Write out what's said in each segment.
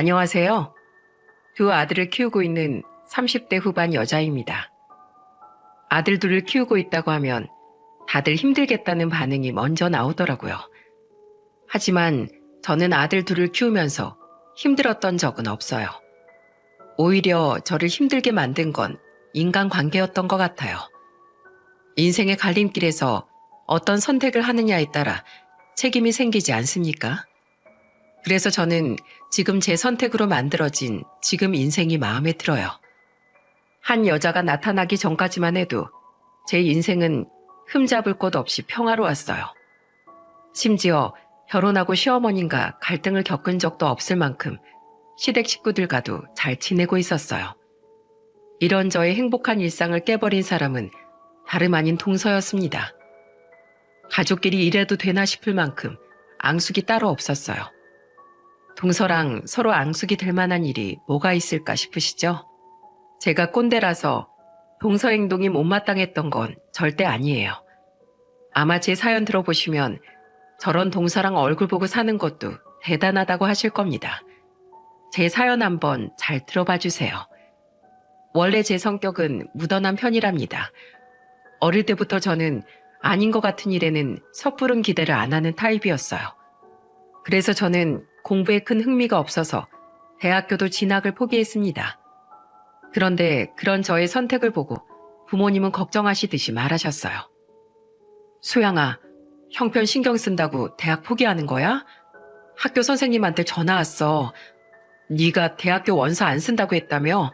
안녕하세요. 두 아들을 키우고 있는 30대 후반 여자입니다. 아들 둘을 키우고 있다고 하면 다들 힘들겠다는 반응이 먼저 나오더라고요. 하지만 저는 아들 둘을 키우면서 힘들었던 적은 없어요. 오히려 저를 힘들게 만든 건 인간관계였던 것 같아요. 인생의 갈림길에서 어떤 선택을 하느냐에 따라 책임이 생기지 않습니까? 그래서 저는 지금 제 선택으로 만들어진 지금 인생이 마음에 들어요. 한 여자가 나타나기 전까지만 해도 제 인생은 흠잡을 곳 없이 평화로웠어요. 심지어 결혼하고 시어머님과 갈등을 겪은 적도 없을 만큼 시댁 식구들과도 잘 지내고 있었어요. 이런 저의 행복한 일상을 깨버린 사람은 다름 아닌 동서였습니다. 가족끼리 이래도 되나 싶을 만큼 앙숙이 따로 없었어요. 동서랑 서로 앙숙이 될 만한 일이 뭐가 있을까 싶으시죠? 제가 꼰대라서 동서 행동이 못마땅했던 건 절대 아니에요. 아마 제 사연 들어보시면 저런 동서랑 얼굴 보고 사는 것도 대단하다고 하실 겁니다. 제 사연 한번 잘 들어봐 주세요. 원래 제 성격은 무던한 편이랍니다. 어릴 때부터 저는 아닌 것 같은 일에는 섣부른 기대를 안 하는 타입이었어요. 그래서 저는 공부에 큰 흥미가 없어서 대학교도 진학을 포기했습니다. 그런데 그런 저의 선택을 보고 부모님은 걱정하시듯이 말하셨어요. 소양아, 형편 신경 쓴다고 대학 포기하는 거야? 학교 선생님한테 전화 왔어. 네가 대학교 원서 안 쓴다고 했다며?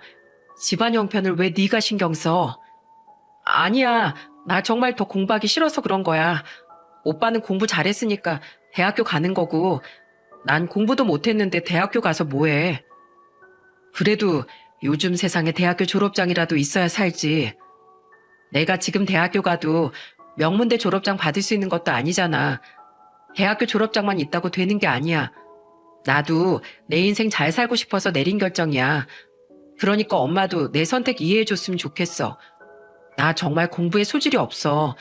집안 형편을 왜 네가 신경 써? 아니야, 나 정말 더 공부하기 싫어서 그런 거야. 오빠는 공부 잘했으니까 대학교 가는 거고 난 공부도 못했는데 대학교 가서 뭐해. 그래도 요즘 세상에 대학교 졸업장이라도 있어야 살지. 내가 지금 대학교 가도 명문대 졸업장 받을 수 있는 것도 아니잖아. 대학교 졸업장만 있다고 되는 게 아니야. 나도 내 인생 잘 살고 싶어서 내린 결정이야. 그러니까 엄마도 내 선택 이해해줬으면 좋겠어. 나 정말 공부에 소질이 없어.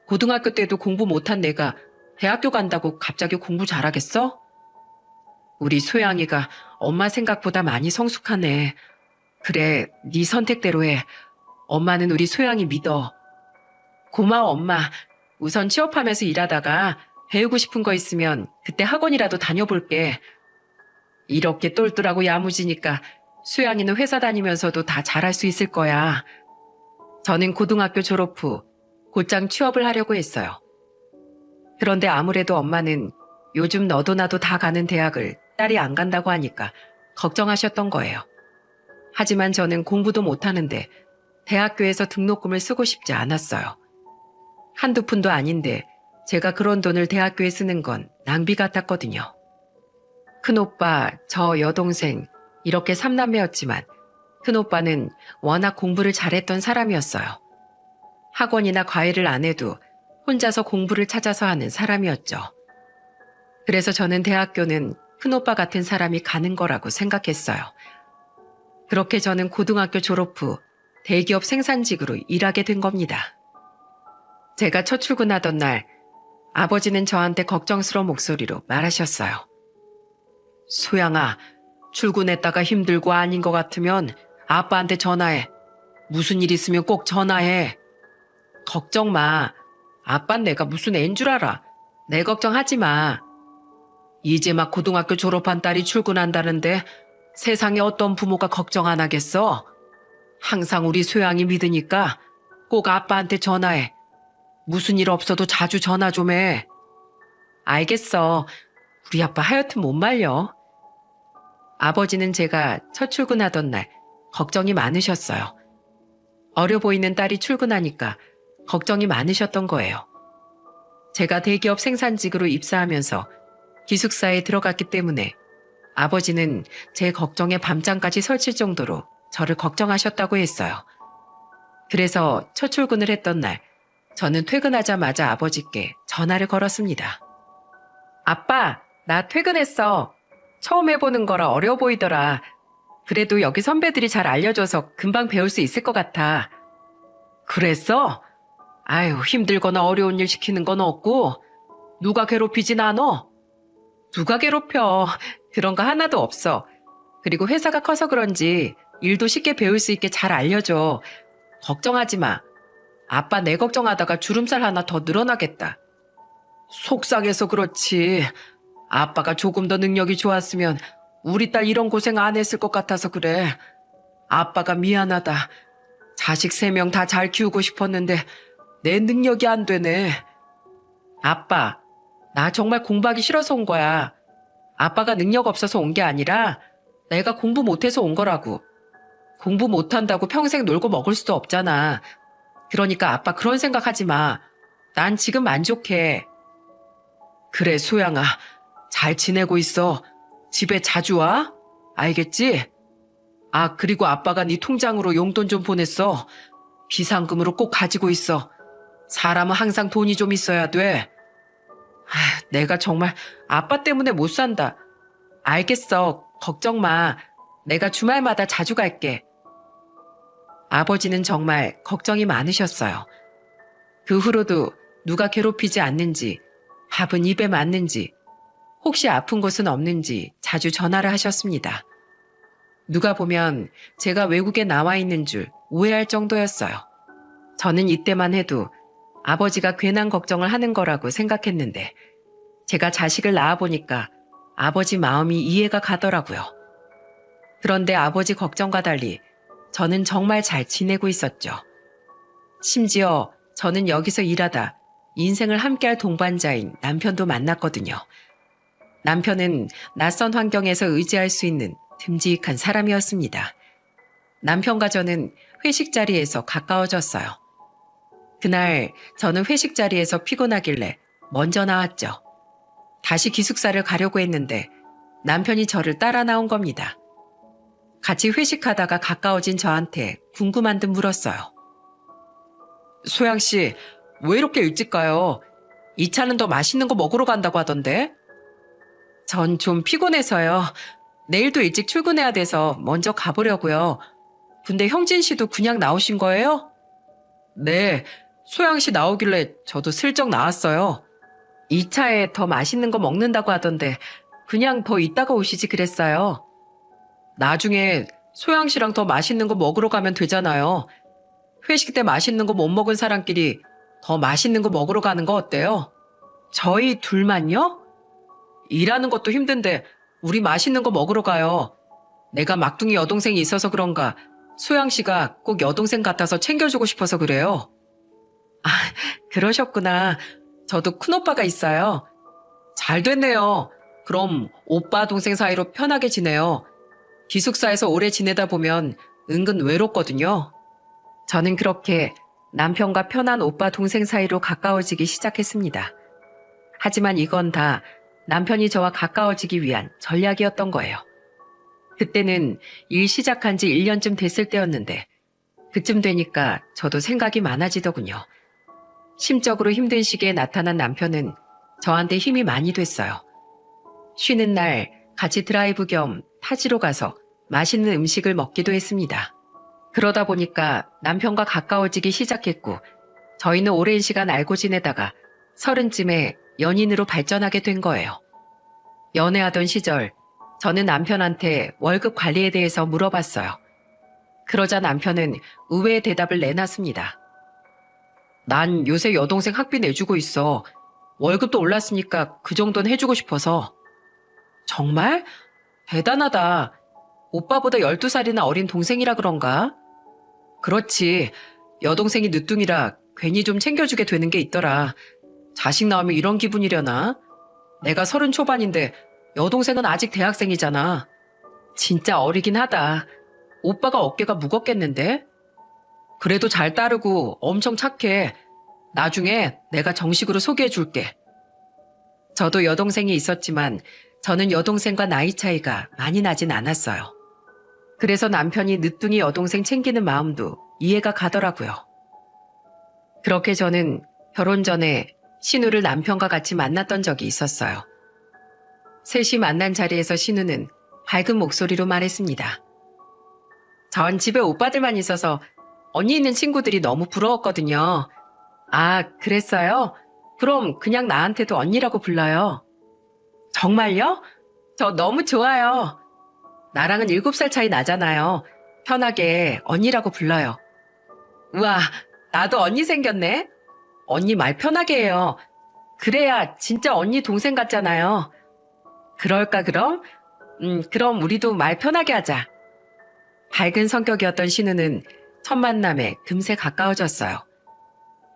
고등학교 때도 공부 못한 내가 대학교 간다고 갑자기 공부 잘하겠어? 우리 소양이가 엄마 생각보다 많이 성숙하네. 그래, 네 선택대로 해. 엄마는 우리 소양이 믿어. 고마워, 엄마. 우선 취업하면서 일하다가 배우고 싶은 거 있으면 그때 학원이라도 다녀볼게. 이렇게 똘똘하고 야무지니까 소양이는 회사 다니면서도 다 잘할 수 있을 거야. 저는 고등학교 졸업 후 곧장 취업을 하려고 했어요. 그런데 아무래도 엄마는 요즘 너도 나도 다 가는 대학을 딸이 안 간다고 하니까 걱정하셨던 거예요. 하지만 저는 공부도 못하는데 대학교에서 등록금을 쓰고 싶지 않았어요. 한두 푼도 아닌데 제가 그런 돈을 대학교에 쓰는 건 낭비 같았거든요. 큰오빠, 저 여동생 이렇게 3남매였지만 큰오빠는 워낙 공부를 잘했던 사람이었어요. 학원이나 과외를 안 해도 혼자서 공부를 찾아서 하는 사람이었죠. 그래서 저는 대학교는 큰오빠 같은 사람이 가는 거라고 생각했어요. 그렇게 저는 고등학교 졸업 후 대기업 생산직으로 일하게 된 겁니다. 제가 첫 출근하던 날 아버지는 저한테 걱정스러운 목소리로 말하셨어요. 소양아, 출근했다가 힘들고 아닌 것 같으면 아빠한테 전화해. 무슨 일 있으면 꼭 전화해. 걱정 마. 아빤 내가 무슨 애인 줄 알아. 내 걱정하지 마. 이제 막 고등학교 졸업한 딸이 출근한다는데 세상에 어떤 부모가 걱정 안 하겠어? 항상 우리 소양이 믿으니까 꼭 아빠한테 전화해. 무슨 일 없어도 자주 전화 좀 해. 알겠어. 우리 아빠 하여튼 못 말려. 아버지는 제가 첫 출근하던 날 걱정이 많으셨어요. 어려 보이는 딸이 출근하니까 걱정이 많으셨던 거예요. 제가 대기업 생산직으로 입사하면서 기숙사에 들어갔기 때문에 아버지는 제 걱정에 밤잠까지 설칠 정도로 저를 걱정하셨다고 했어요. 그래서 첫 출근을 했던 날 저는 퇴근하자마자 아버지께 전화를 걸었습니다. 아빠, 나 퇴근했어. 처음 해보는 거라 어려워 보이더라. 그래도 여기 선배들이 잘 알려줘서 금방 배울 수 있을 것 같아. 그랬어? 아유, 힘들거나 어려운 일 시키는 건 없고 누가 괴롭히진 않어? 누가 괴롭혀. 그런 거 하나도 없어. 그리고 회사가 커서 그런지 일도 쉽게 배울 수 있게 잘 알려줘. 걱정하지 마. 아빠 내 걱정하다가 주름살 하나 더 늘어나겠다. 속상해서 그렇지. 아빠가 조금 더 능력이 좋았으면 우리 딸 이런 고생 안 했을 것 같아서 그래. 아빠가 미안하다. 자식 3명 다 잘 키우고 싶었는데 내 능력이 안 되네. 아빠, 나 정말 공부하기 싫어서 온 거야. 아빠가 능력 없어서 온 게 아니라 내가 공부 못해서 온 거라고. 공부 못한다고 평생 놀고 먹을 수도 없잖아. 그러니까 아빠 그런 생각하지 마. 난 지금 만족해. 그래, 소양아. 잘 지내고 있어. 집에 자주 와? 알겠지? 아, 그리고 아빠가 네 통장으로 용돈 좀 보냈어. 비상금으로 꼭 가지고 있어. 사람은 항상 돈이 좀 있어야 돼. 내가 정말 아빠 때문에 못 산다. 알겠어. 걱정 마. 내가 주말마다 자주 갈게. 아버지는 정말 걱정이 많으셨어요. 그 후로도 누가 괴롭히지 않는지, 밥은 입에 맞는지, 혹시 아픈 곳은 없는지 자주 전화를 하셨습니다. 누가 보면 제가 외국에 나와 있는 줄 오해할 정도였어요. 저는 이때만 해도 아버지가 괜한 걱정을 하는 거라고 생각했는데 제가 자식을 낳아보니까 아버지 마음이 이해가 가더라고요. 그런데 아버지 걱정과 달리 저는 정말 잘 지내고 있었죠. 심지어 저는 여기서 일하다 인생을 함께할 동반자인 남편도 만났거든요. 남편은 낯선 환경에서 의지할 수 있는 듬직한 사람이었습니다. 남편과 저는 회식 자리에서 가까워졌어요. 그날 저는 회식 자리에서 피곤하길래 먼저 나왔죠. 다시 기숙사를 가려고 했는데 남편이 저를 따라 나온 겁니다. 같이 회식하다가 가까워진 저한테 궁금한 듯 물었어요. 소양 씨, 왜 이렇게 일찍 가요? 이 차는 더 맛있는 거 먹으러 간다고 하던데? 전 좀 피곤해서요. 내일도 일찍 출근해야 돼서 먼저 가보려고요. 근데 형진 씨도 그냥 나오신 거예요? 네, 소양 씨 나오길래 저도 슬쩍 나왔어요. 이 차에 더 맛있는 거 먹는다고 하던데 그냥 더 이따가 오시지 그랬어요. 나중에 소양 씨랑 더 맛있는 거 먹으러 가면 되잖아요. 회식 때 맛있는 거 못 먹은 사람끼리 더 맛있는 거 먹으러 가는 거 어때요? 저희 둘만요? 일하는 것도 힘든데 우리 맛있는 거 먹으러 가요. 내가 막둥이 여동생이 있어서 그런가 소양 씨가 꼭 여동생 같아서 챙겨주고 싶어서 그래요. 아, 그러셨구나. 저도 큰오빠가 있어요. 잘 됐네요. 그럼 오빠 동생 사이로 편하게 지내요. 기숙사에서 오래 지내다 보면 은근 외롭거든요. 저는 그렇게 남편과 편한 오빠 동생 사이로 가까워지기 시작했습니다. 하지만 이건 다 남편이 저와 가까워지기 위한 전략이었던 거예요. 그때는 일 시작한 지 1년쯤 됐을 때였는데 그쯤 되니까 저도 생각이 많아지더군요. 심적으로 힘든 시기에 나타난 남편은 저한테 힘이 많이 됐어요. 쉬는 날 같이 드라이브 겸 타지로 가서 맛있는 음식을 먹기도 했습니다. 그러다 보니까 남편과 가까워지기 시작했고 저희는 오랜 시간 알고 지내다가 30쯤에 연인으로 발전하게 된 거예요. 연애하던 시절 저는 남편한테 월급 관리에 대해서 물어봤어요. 그러자 남편은 의외의 대답을 내놨습니다. 난 요새 여동생 학비 내주고 있어. 월급도 올랐으니까 그 정도는 해주고 싶어서. 정말? 대단하다. 오빠보다 12살이나 어린 동생이라 그런가? 그렇지. 여동생이 늦둥이라 괜히 좀 챙겨주게 되는 게 있더라. 자식 나오면 이런 기분이려나? 내가 30 초반인데 여동생은 아직 대학생이잖아. 진짜 어리긴 하다. 오빠가 어깨가 무겁겠는데? 그래도 잘 따르고 엄청 착해. 나중에 내가 정식으로 소개해 줄게. 저도 여동생이 있었지만 저는 여동생과 나이 차이가 많이 나진 않았어요. 그래서 남편이 늦둥이 여동생 챙기는 마음도 이해가 가더라고요. 그렇게 저는 결혼 전에 신우를 남편과 같이 만났던 적이 있었어요. 셋이 만난 자리에서 신우는 밝은 목소리로 말했습니다. 전 집에 오빠들만 있어서 언니 있는 친구들이 너무 부러웠거든요. 아, 그랬어요? 그럼 그냥 나한테도 언니라고 불러요. 정말요? 저 너무 좋아요. 나랑은 7살 차이 나잖아요. 편하게 언니라고 불러요. 우와, 나도 언니 생겼네. 언니 말 편하게 해요. 그래야 진짜 언니 동생 같잖아요. 그럴까 그럼? 그럼 우리도 말 편하게 하자. 밝은 성격이었던 신우는 첫 만남에 금세 가까워졌어요.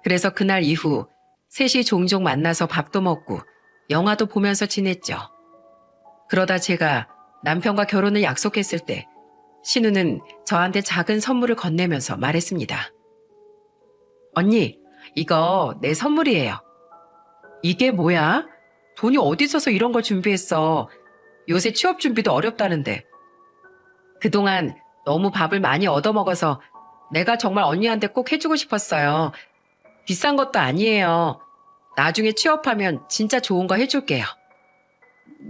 그래서 그날 이후 셋이 종종 만나서 밥도 먹고 영화도 보면서 지냈죠. 그러다 제가 남편과 결혼을 약속했을 때 신우는 저한테 작은 선물을 건네면서 말했습니다. 언니, 이거 내 선물이에요. 이게 뭐야? 돈이 어디 있어서 이런 걸 준비했어. 요새 취업 준비도 어렵다는데. 그동안 너무 밥을 많이 얻어먹어서 내가 정말 언니한테 꼭 해주고 싶었어요. 비싼 것도 아니에요. 나중에 취업하면 진짜 좋은 거 해줄게요.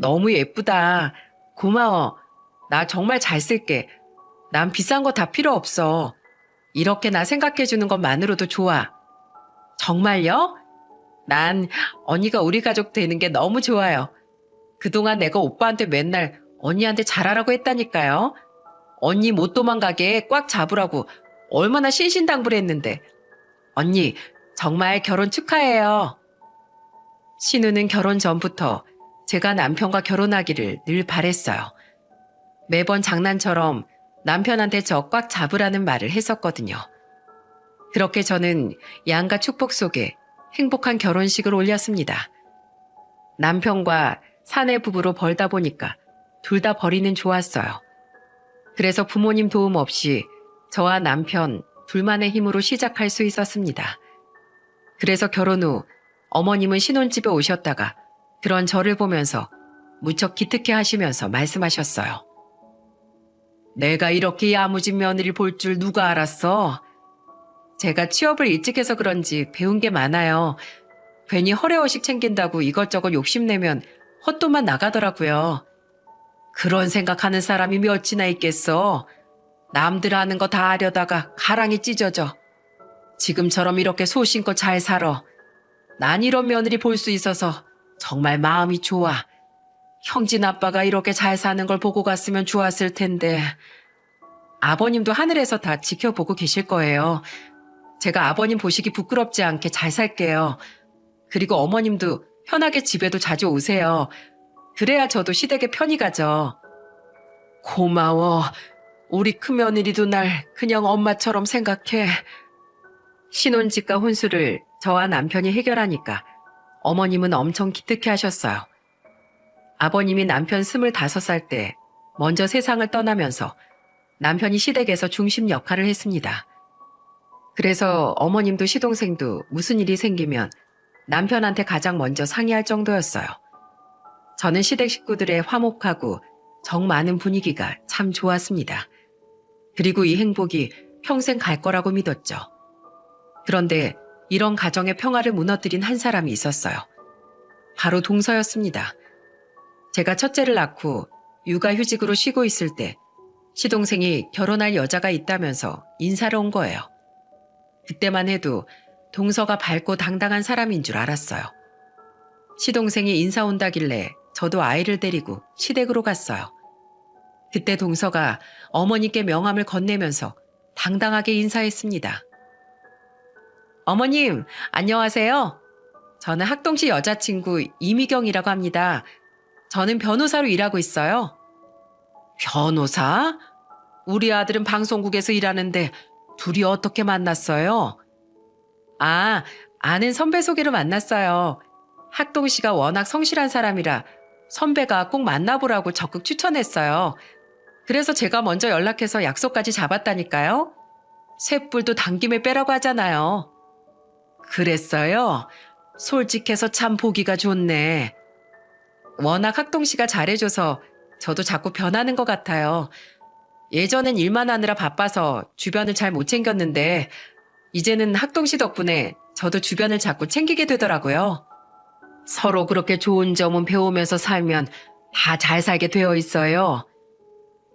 너무 예쁘다. 고마워. 나 정말 잘 쓸게. 난 비싼 거 다 필요 없어. 이렇게 나 생각해주는 것만으로도 좋아. 정말요? 난 언니가 우리 가족 되는 게 너무 좋아요. 그동안 내가 오빠한테 맨날 언니한테 잘하라고 했다니까요. 언니 못 도망가게 꽉 잡으라고 얼마나 신신당부했는데. 언니, 정말 결혼 축하해요. 신우는 결혼 전부터 제가 남편과 결혼하기를 늘 바랬어요. 매번 장난처럼 남편한테 저 꽉 잡으라는 말을 했었거든요. 그렇게 저는 양가 축복 속에 행복한 결혼식을 올렸습니다. 남편과 사내 부부로 벌다 보니까 둘 다 벌이는 좋았어요. 그래서 부모님 도움 없이 저와 남편 둘만의 힘으로 시작할 수 있었습니다. 그래서 결혼 후 어머님은 신혼집에 오셨다가 그런 저를 보면서 무척 기특해 하시면서 말씀하셨어요. 내가 이렇게 야무진 며느리 볼 줄 누가 알았어? 제가 취업을 일찍 해서 그런지 배운 게 많아요. 괜히 허례허식 챙긴다고 이것저것 욕심내면 헛돈만 나가더라고요. 그런 생각하는 사람이 몇이나 있겠어. 남들 아는 거 다 하려다가 가랑이 찢어져. 지금처럼 이렇게 소신껏 잘 살아. 난 이런 며느리 볼 수 있어서 정말 마음이 좋아. 형진 아빠가 이렇게 잘 사는 걸 보고 갔으면 좋았을 텐데. 아버님도 하늘에서 다 지켜보고 계실 거예요. 제가 아버님 보시기 부끄럽지 않게 잘 살게요. 그리고 어머님도 편하게 집에도 자주 오세요. 그래야 저도 시댁에 편히 가죠. 고마워. 우리 큰며느리도 날 그냥 엄마처럼 생각해. 신혼집과 혼수를 저와 남편이 해결하니까 어머님은 엄청 기특해 하셨어요. 아버님이 남편 25살 때 먼저 세상을 떠나면서 남편이 시댁에서 중심 역할을 했습니다. 그래서 어머님도 시동생도 무슨 일이 생기면 남편한테 가장 먼저 상의할 정도였어요. 저는 시댁 식구들의 화목하고 정 많은 분위기가 참 좋았습니다. 그리고 이 행복이 평생 갈 거라고 믿었죠. 그런데 이런 가정의 평화를 무너뜨린 한 사람이 있었어요. 바로 동서였습니다. 제가 첫째를 낳고 육아휴직으로 쉬고 있을 때 시동생이 결혼할 여자가 있다면서 인사를 온 거예요. 그때만 해도 동서가 밝고 당당한 사람인 줄 알았어요. 시동생이 인사 온다길래 저도 아이를 데리고 시댁으로 갔어요. 그때 동서가 어머니께 명함을 건네면서 당당하게 인사했습니다. 어머님, 안녕하세요. 저는 학동시 여자친구 이미경이라고 합니다. 저는 변호사로 일하고 있어요. 변호사? 우리 아들은 방송국에서 일하는데 둘이 어떻게 만났어요? 아, 아는 선배 소개로 만났어요. 학동 씨가 워낙 성실한 사람이라 선배가 꼭 만나보라고 적극 추천했어요. 그래서 제가 먼저 연락해서 약속까지 잡았다니까요. 쇳불도 당김에 빼라고 하잖아요. 그랬어요? 솔직해서 참 보기가 좋네. 워낙 학동 씨가 잘해줘서 저도 자꾸 변하는 것 같아요. 예전엔 일만 하느라 바빠서 주변을 잘 못 챙겼는데 이제는 학동 씨 덕분에 저도 주변을 자꾸 챙기게 되더라고요. 서로 그렇게 좋은 점은 배우면서 살면 다 잘 살게 되어 있어요.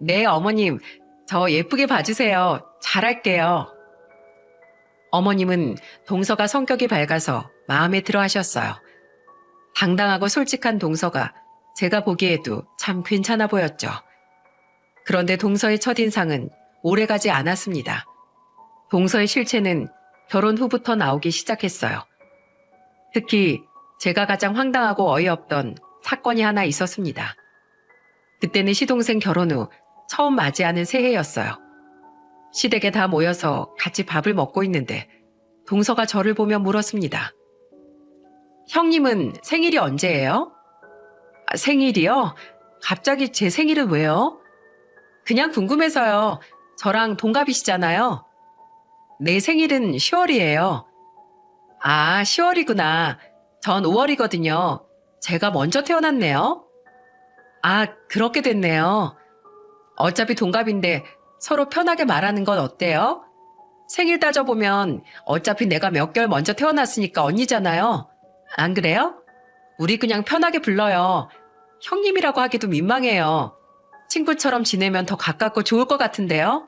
네, 어머님. 저 예쁘게 봐주세요. 잘할게요. 어머님은 동서가 성격이 밝아서 마음에 들어 하셨어요. 당당하고 솔직한 동서가 제가 보기에도 참 괜찮아 보였죠. 그런데 동서의 첫인상은 오래가지 않았습니다. 동서의 실체는 결혼 후부터 나오기 시작했어요. 특히 제가 가장 황당하고 어이없던 사건이 하나 있었습니다. 그때는 시동생 결혼 후 처음 맞이하는 새해였어요. 시댁에 다 모여서 같이 밥을 먹고 있는데 동서가 저를 보며 물었습니다. 형님은 생일이 언제예요? 생일이요? 갑자기 제 생일은 왜요? 그냥 궁금해서요. 저랑 동갑이시잖아요. 내 생일은 10월이에요. 아, 10월이구나. 전 5월이거든요. 제가 먼저 태어났네요. 아, 그렇게 됐네요. 어차피 동갑인데 서로 편하게 말하는 건 어때요? 생일 따져보면 어차피 내가 몇 개월 먼저 태어났으니까 언니잖아요. 안 그래요? 우리 그냥 편하게 불러요. 형님이라고 하기도 민망해요. 친구처럼 지내면 더 가깝고 좋을 것 같은데요?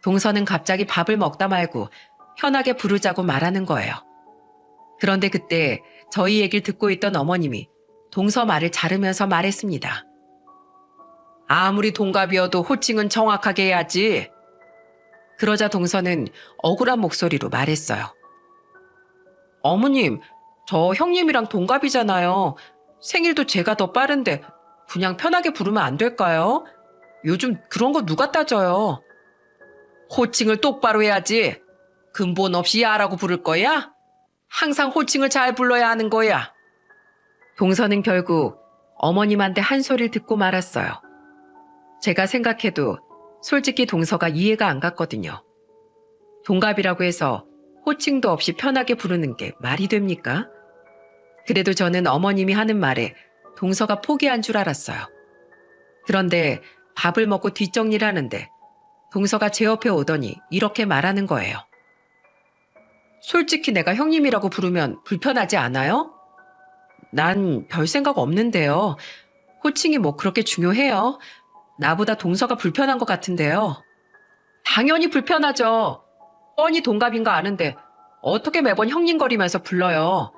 동서는 갑자기 밥을 먹다 말고 편하게 부르자고 말하는 거예요. 그런데 그때 저희 얘기를 듣고 있던 어머님이 동서 말을 자르면서 말했습니다. 아무리 동갑이어도 호칭은 정확하게 해야지. 그러자 동서는 억울한 목소리로 말했어요. 어머님, 저 형님이랑 동갑이잖아요. 생일도 제가 더 빠른데 그냥 편하게 부르면 안 될까요? 요즘 그런 거 누가 따져요? 호칭을 똑바로 해야지. 근본 없이 야라고 부를 거야? 항상 호칭을 잘 불러야 하는 거야. 동서는 결국 어머님한테 한 소리를 듣고 말았어요. 제가 생각해도 솔직히 동서가 이해가 안 갔거든요. 동갑이라고 해서 호칭도 없이 편하게 부르는 게 말이 됩니까? 그래도 저는 어머님이 하는 말에 동서가 포기한 줄 알았어요. 그런데 밥을 먹고 뒷정리를 하는데 동서가 제 옆에 오더니 이렇게 말하는 거예요. 솔직히 내가 형님이라고 부르면 불편하지 않아요? 난 별 생각 없는데요. 호칭이 뭐 그렇게 중요해요? 나보다 동서가 불편한 것 같은데요. 당연히 불편하죠. 뻔히 동갑인 거 아는데 어떻게 매번 형님거리면서 불러요.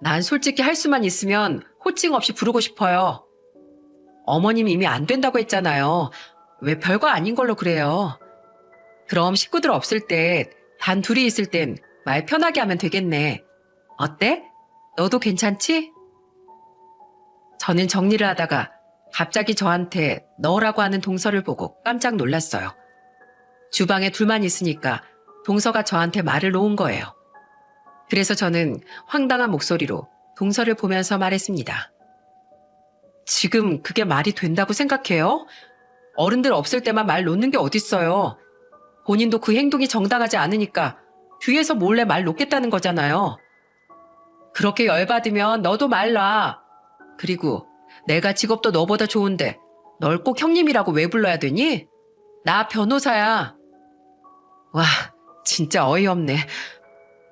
난 솔직히 할 수만 있으면 호칭 없이 부르고 싶어요. 어머님이 이미 안 된다고 했잖아요. 왜 별거 아닌 걸로 그래요. 그럼 식구들 없을 때, 단 둘이 있을 땐 말 편하게 하면 되겠네. 어때? 너도 괜찮지? 저는 정리를 하다가 갑자기 저한테 너라고 하는 동서를 보고 깜짝 놀랐어요. 주방에 둘만 있으니까 동서가 저한테 말을 놓은 거예요. 그래서 저는 황당한 목소리로 동서를 보면서 말했습니다. 지금 그게 말이 된다고 생각해요? 어른들 없을 때만 말 놓는 게 어딨어요. 본인도 그 행동이 정당하지 않으니까 뒤에서 몰래 말 놓겠다는 거잖아요. 그렇게 열받으면 너도 말 놔. 그리고 내가 직업도 너보다 좋은데 널 꼭 형님이라고 왜 불러야 되니? 나 변호사야. 와, 진짜 어이없네.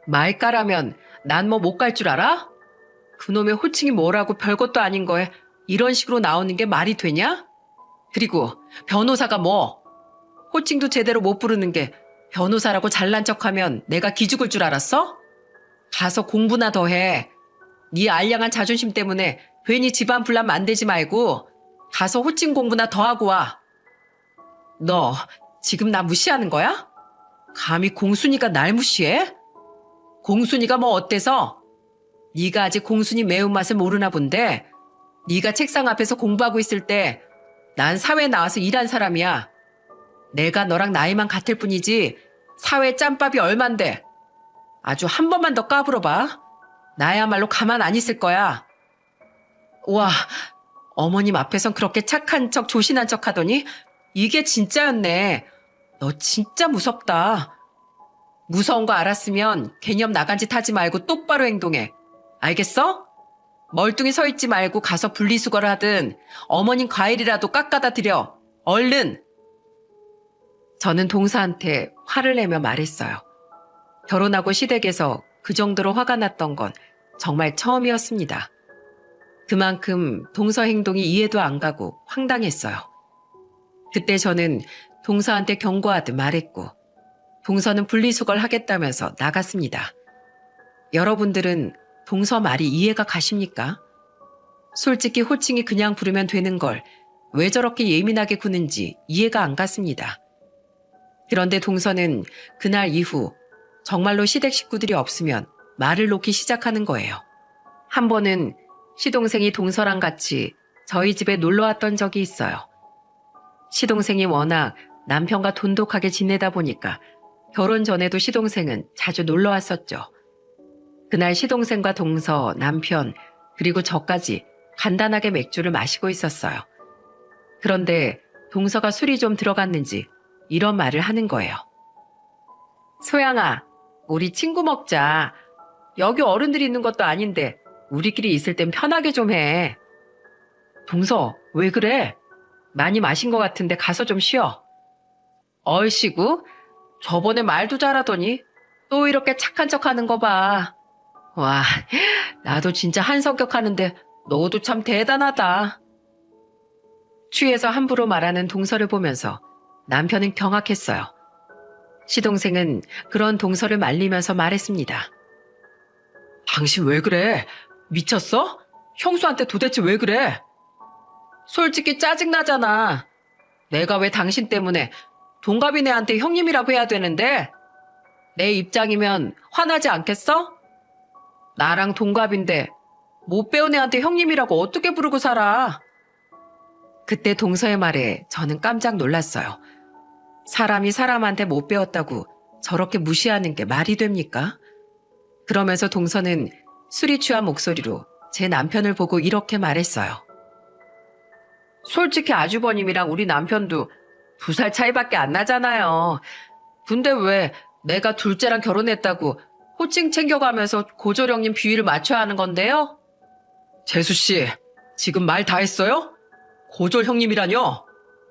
말까라면 난 뭐 못 갈 줄 알아? 그놈의 호칭이 뭐라고 별것도 아닌 거에 이런 식으로 나오는 게 말이 되냐? 그리고 변호사가 뭐? 호칭도 제대로 못 부르는 게 변호사라고 잘난 척하면 내가 기죽을 줄 알았어? 가서 공부나 더 해. 네 알량한 자존심 때문에 괜히 집안 분란 만들지 말고 가서 호칭 공부나 더 하고 와. 너 지금 나 무시하는 거야? 감히 공순이가 날 무시해? 공순이가 뭐 어때서? 네가 아직 공순이 매운맛을 모르나 본데 네가 책상 앞에서 공부하고 있을 때 난 사회에 나와서 일한 사람이야. 내가 너랑 나이만 같을 뿐이지 사회 짬밥이 얼만데. 아주 한 번만 더 까불어봐. 나야말로 가만 안 있을 거야. 와, 어머님 앞에선 그렇게 착한 척 조신한 척 하더니 이게 진짜였네. 너 진짜 무섭다. 무서운 거 알았으면 개념 나간 짓 하지 말고 똑바로 행동해. 알겠어? 멀뚱히 서 있지 말고 가서 분리수거를 하든 어머님 과일이라도 깎아다 드려. 얼른. 저는 동서한테 화를 내며 말했어요. 결혼하고 시댁에서 그 정도로 화가 났던 건 정말 처음이었습니다. 그만큼 동서 행동이 이해도 안 가고 황당했어요. 그때 저는 동서한테 경고하듯 말했고 동서는 분리수거를 하겠다면서 나갔습니다. 여러분들은 동서 말이 이해가 가십니까? 솔직히 호칭이 그냥 부르면 되는 걸 왜 저렇게 예민하게 구는지 이해가 안 갔습니다. 그런데 동서는 그날 이후 정말로 시댁 식구들이 없으면 말을 놓기 시작하는 거예요. 한 번은 시동생이 동서랑 같이 저희 집에 놀러 왔던 적이 있어요. 시동생이 워낙 남편과 돈독하게 지내다 보니까 결혼 전에도 시동생은 자주 놀러 왔었죠. 그날 시동생과 동서, 남편, 그리고 저까지 간단하게 맥주를 마시고 있었어요. 그런데 동서가 술이 좀 들어갔는지 이런 말을 하는 거예요. 소양아, 우리 친구 먹자. 여기 어른들이 있는 것도 아닌데 우리끼리 있을 땐 편하게 좀 해. 동서, 왜 그래? 많이 마신 것 같은데 가서 좀 쉬어. 얼씨구, 저번에 말도 잘하더니 또 이렇게 착한 척하는 거 봐. 와, 나도 진짜 한성격 하는데 너도 참 대단하다. 취해서 함부로 말하는 동서를 보면서 남편은 경악했어요. 시동생은 그런 동서를 말리면서 말했습니다. 당신 왜 그래? 미쳤어? 형수한테 도대체 왜 그래? 솔직히 짜증나잖아. 내가 왜 당신 때문에 동갑이네한테 형님이라고 해야 되는데? 내 입장이면 화나지 않겠어? 나랑 동갑인데 못 배운 애한테 형님이라고 어떻게 부르고 살아? 그때 동서의 말에 저는 깜짝 놀랐어요. 사람이 사람한테 못 배웠다고 저렇게 무시하는 게 말이 됩니까? 그러면서 동서는 술이 취한 목소리로 제 남편을 보고 이렇게 말했어요. 솔직히 아주버님이랑 우리 남편도 2살 차이밖에 안 나잖아요. 근데 왜 내가 둘째랑 결혼했다고 호칭 챙겨가면서 고조령님 비위를 맞춰야 하는 건데요? 재수씨, 지금 말 다 했어요? 고졸 형님이라뇨?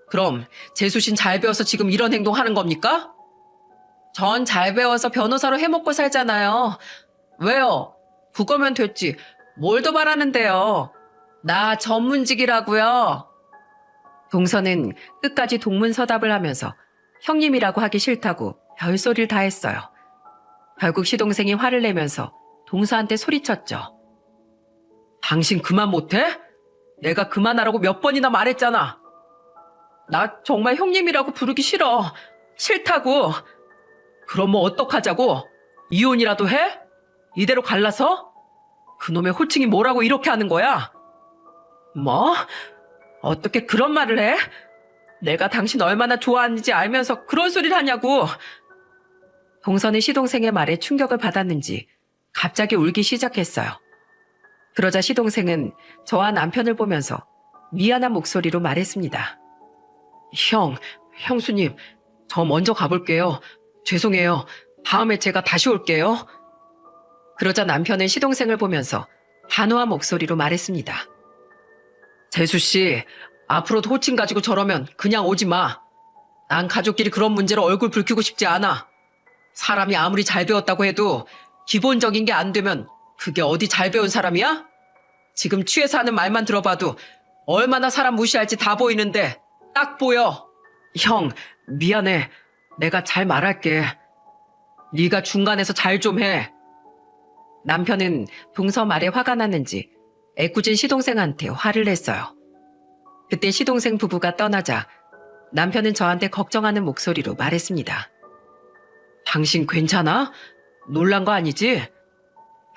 그럼 재수씨는 잘 배워서 지금 이런 행동 하는 겁니까? 전 잘 배워서 변호사로 해먹고 살잖아요. 왜요? 그거면 됐지. 뭘 더 바라는데요? 나 전문직이라고요. 동서는 끝까지 동문서답을 하면서 형님이라고 하기 싫다고 별소리를 다 했어요. 결국 시동생이 화를 내면서 동서한테 소리쳤죠. 당신 그만 못해? 내가 그만하라고 몇 번이나 말했잖아. 나 정말 형님이라고 부르기 싫어. 싫다고. 그럼 뭐 어떡하자고? 이혼이라도 해? 이대로 갈라서? 그놈의 호칭이 뭐라고 이렇게 하는 거야? 뭐? 어떻게 그런 말을 해? 내가 당신 얼마나 좋아하는지 알면서 그런 소리를 하냐고. 동서는 시동생의 말에 충격을 받았는지 갑자기 울기 시작했어요. 그러자 시동생은 저와 남편을 보면서 미안한 목소리로 말했습니다. 형수님, 저 먼저 가볼게요. 죄송해요. 다음에 제가 다시 올게요. 그러자 남편은 시동생을 보면서 단호한 목소리로 말했습니다. 재수씨, 앞으로도 호칭 가지고 저러면 그냥 오지 마. 난 가족끼리 그런 문제로 얼굴 붉히고 싶지 않아. 사람이 아무리 잘 배웠다고 해도 기본적인 게 안 되면 그게 어디 잘 배운 사람이야? 지금 취해서 하는 말만 들어봐도 얼마나 사람 무시할지 다 보이는데 딱 보여. 형, 미안해. 내가 잘 말할게. 네가 중간에서 잘 좀 해. 남편은 동서 말에 화가 났는지 애꿎은 시동생한테 화를 냈어요. 그때 시동생 부부가 떠나자 남편은 저한테 걱정하는 목소리로 말했습니다. 당신 괜찮아? 놀란 거 아니지?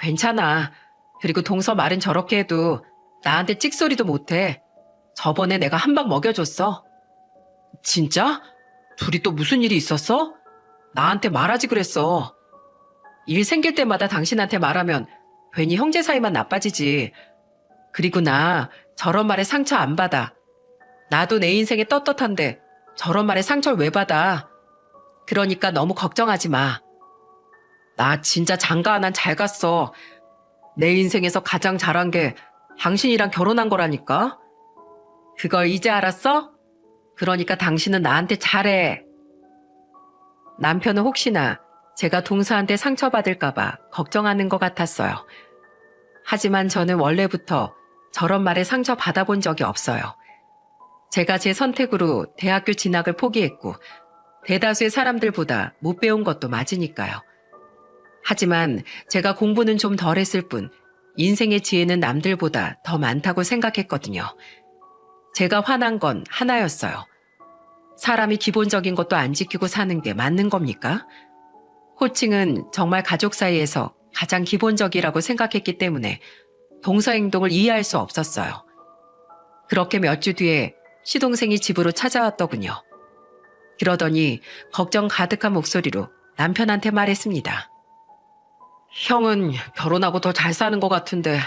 괜찮아. 그리고 동서 말은 저렇게 해도 나한테 찍소리도 못해. 저번에 내가 한 방 먹여줬어. 진짜? 둘이 또 무슨 일이 있었어? 나한테 말하지 그랬어. 일 생길 때마다 당신한테 말하면 괜히 형제 사이만 나빠지지. 그리고 나 저런 말에 상처 안 받아. 나도 내 인생에 떳떳한데 저런 말에 상처를 왜 받아. 그러니까 너무 걱정하지 마. 나 진짜 장가 하나 잘 갔어. 내 인생에서 가장 잘한 게 당신이랑 결혼한 거라니까. 그걸 이제 알았어? 그러니까 당신은 나한테 잘해. 남편은 혹시나 제가 동서한테 상처받을까봐 걱정하는 것 같았어요. 하지만 저는 원래부터 저런 말에 상처받아본 적이 없어요. 제가 제 선택으로 대학교 진학을 포기했고 대다수의 사람들보다 못 배운 것도 맞으니까요. 하지만 제가 공부는 좀 덜 했을 뿐 인생의 지혜는 남들보다 더 많다고 생각했거든요. 제가 화난 건 하나였어요. 사람이 기본적인 것도 안 지키고 사는 게 맞는 겁니까? 호칭은 정말 가족 사이에서 가장 기본적이라고 생각했기 때문에 동서 행동을 이해할 수 없었어요. 그렇게 몇 주 뒤에 시동생이 집으로 찾아왔더군요. 그러더니 걱정 가득한 목소리로 남편한테 말했습니다. 형은 결혼하고 더 잘 사는 것 같은데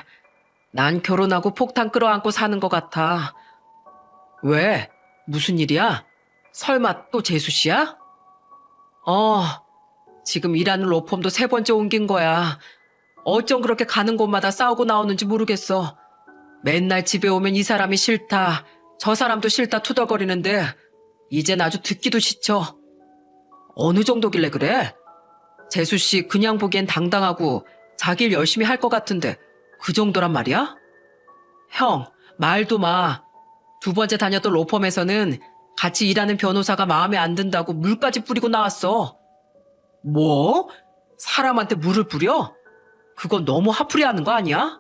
난 결혼하고 폭탄 끌어안고 사는 것 같아. 왜? 무슨 일이야? 설마 또 재수 씨야? 지금 일하는 로펌도 3번째 옮긴 거야. 어쩜 그렇게 가는 곳마다 싸우고 나오는지 모르겠어. 맨날 집에 오면 이 사람이 싫다, 저 사람도 싫다 투덜거리는데 이젠 아주 듣기도 지쳐. 어느 정도길래 그래? 재수 씨 그냥 보기엔 당당하고 자기 일 열심히 할 것 같은데 그 정도란 말이야? 형, 말도 마. 2번째 다녔던 로펌에서는 같이 일하는 변호사가 마음에 안 든다고 물까지 뿌리고 나왔어. 뭐? 사람한테 물을 뿌려? 그건 너무 화풀이 하는 거 아니야?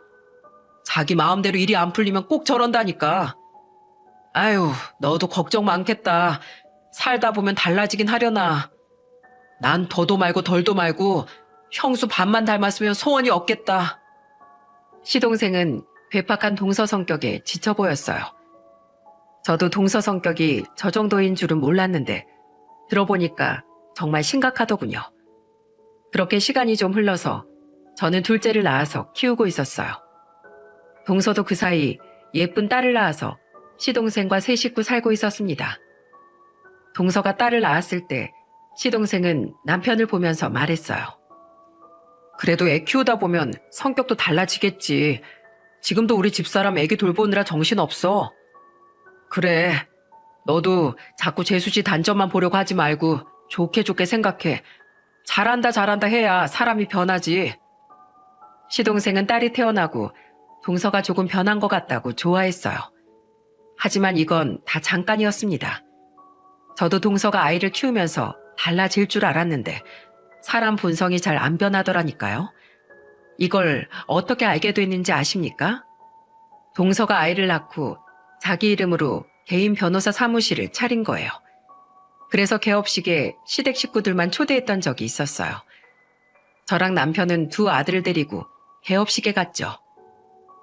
자기 마음대로 일이 안 풀리면 꼭 저런다니까. 아유, 너도 걱정 많겠다. 살다 보면 달라지긴 하려나. 난 더도 말고 덜도 말고 형수 반만 닮았으면 소원이 없겠다. 시동생은 괴팍한 동서 성격에 지쳐 보였어요. 저도 동서 성격이 저 정도인 줄은 몰랐는데 들어보니까 정말 심각하더군요. 그렇게 시간이 좀 흘러서 저는 둘째를 낳아서 키우고 있었어요. 동서도 그 사이 예쁜 딸을 낳아서 시동생과 세 식구 살고 있었습니다. 동서가 딸을 낳았을 때 시동생은 남편을 보면서 말했어요. 그래도 애 키우다 보면 성격도 달라지겠지. 지금도 우리 집사람 애기 돌보느라 정신없어. 그래, 너도 자꾸 재수씨 단점만 보려고 하지 말고 좋게 좋게 생각해. 잘한다 잘한다 해야 사람이 변하지. 시동생은 딸이 태어나고 동서가 조금 변한 것 같다고 좋아했어요. 하지만 이건 다 잠깐이었습니다. 저도 동서가 아이를 키우면서 달라질 줄 알았는데 사람 본성이 잘 안 변하더라니까요. 이걸 어떻게 알게 됐는지 아십니까? 동서가 아이를 낳고 자기 이름으로 개인 변호사 사무실을 차린 거예요. 그래서 개업식에 시댁 식구들만 초대했던 적이 있었어요. 저랑 남편은 2 아들을 데리고 개업식에 갔죠.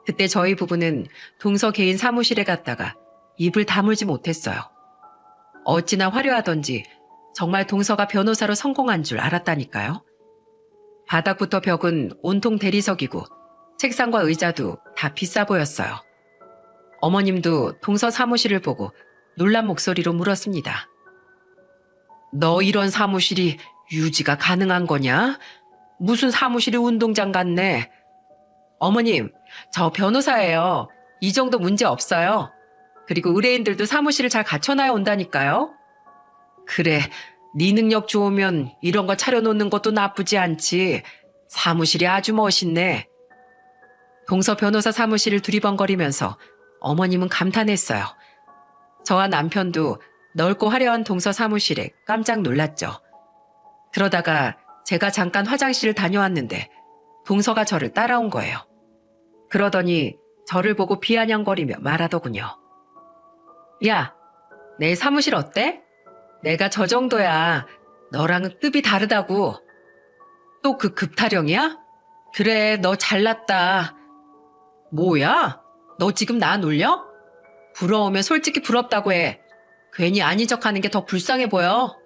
그때 저희 부부는 동서 개인 사무실에 갔다가 입을 다물지 못했어요. 어찌나 화려하던지 정말 동서가 변호사로 성공한 줄 알았다니까요. 바닥부터 벽은 온통 대리석이고 책상과 의자도 다 비싸 보였어요. 어머님도 동서 사무실을 보고 놀란 목소리로 물었습니다. 너 이런 사무실이 유지가 가능한 거냐? 무슨 사무실이 운동장 같네. 어머님, 저 변호사예요. 이 정도 문제 없어요. 그리고 의뢰인들도 사무실을 잘 갖춰놔야 온다니까요. 그래, 네 능력 좋으면 이런 거 차려놓는 것도 나쁘지 않지. 사무실이 아주 멋있네. 동서 변호사 사무실을 두리번거리면서 어머님은 감탄했어요. 저와 남편도 넓고 화려한 동서 사무실에 깜짝 놀랐죠. 그러다가 제가 잠깐 화장실을 다녀왔는데 동서가 저를 따라온 거예요. 그러더니 저를 보고 비아냥거리며 말하더군요. 야, 내 사무실 어때? 내가 저 정도야. 너랑은 급이 다르다고. 또 그 급타령이야? 그래, 너 잘났다. 뭐야? 너 지금 나 놀려? 부러우면 솔직히 부럽다고 해. 괜히 아닌 척하는 게 더 불쌍해 보여.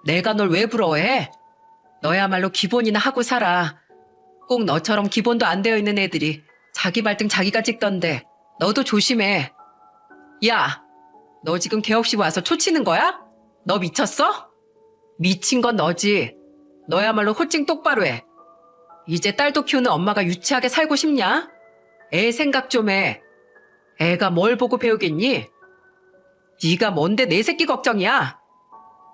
내가 널 왜 부러워해? 너야말로 기본이나 하고 살아. 꼭 너처럼 기본도 안 되어 있는 애들이 자기 발등 자기가 찍던데 너도 조심해. 야, 너 지금 개업식 와서 초치는 거야? 너 미쳤어? 미친 건 너지. 너야말로 호칭 똑바로 해. 이제 딸도 키우는 엄마가 유치하게 살고 싶냐? 애 생각 좀 해. 애가 뭘 보고 배우겠니? 네가 뭔데 내 새끼 걱정이야?